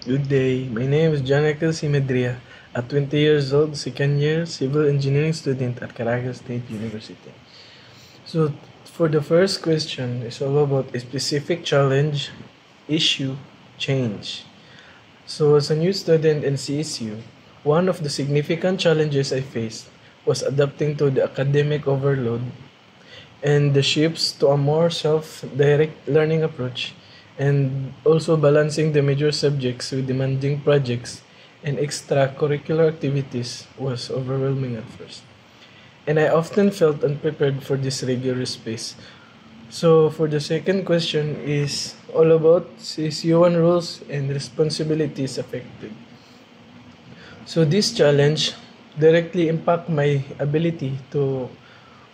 Good day. My name is Janikel Simedria, a 20 years old second year civil engineering student at Caraga State University. So, for the first question, it's all about a specific challenge, issue, change. So, as a new student in CSU, one of the significant challenges I faced was adapting to the academic overload and the shifts to a more self-direct learning approach, and also balancing the major subjects with demanding projects and extracurricular activities was overwhelming at first. And I often felt unprepared for this rigorous pace. So for the second question is all about CSU1 rules and responsibilities affected. So this challenge directly impact my ability to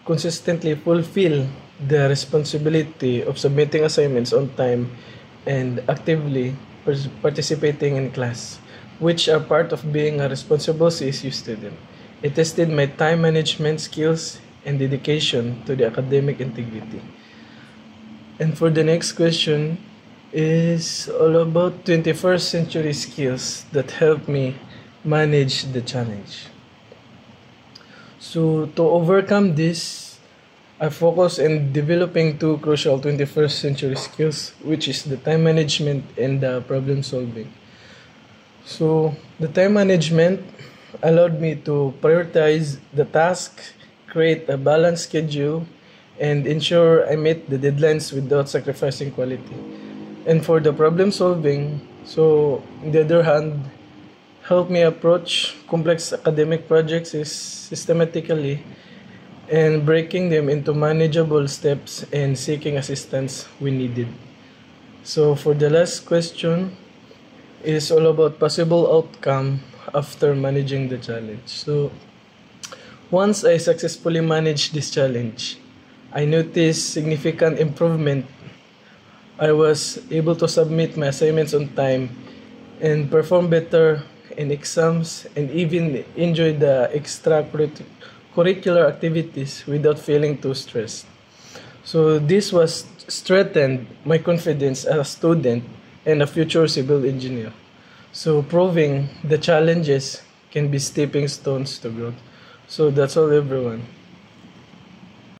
consistently fulfill the responsibility of submitting assignments on time and actively participating in class, which are part of being a responsible CSU student. It tested my time management skills and dedication to the academic integrity. And for the next question is all about 21st century skills that help me manage the challenge. So to overcome this, I focus on developing two crucial 21st century skills, which is the time management and the problem solving. So the time management allowed me to prioritize the task, create a balanced schedule, and ensure I meet the deadlines without sacrificing quality. And for the problem solving, so on the other hand, help me approach complex academic projects is systematically and breaking them into manageable steps and seeking assistance when needed. So for the last question is all about possible outcome after managing the challenge. So once I successfully managed this challenge, I noticed significant improvement. I was able to submit my assignments on time and perform better in exams and even enjoy the extracurricular activities without feeling too stressed. So this was strengthened my confidence as a student and a future civil engineer. So proving the challenges can be stepping stones to growth. So that's all everyone.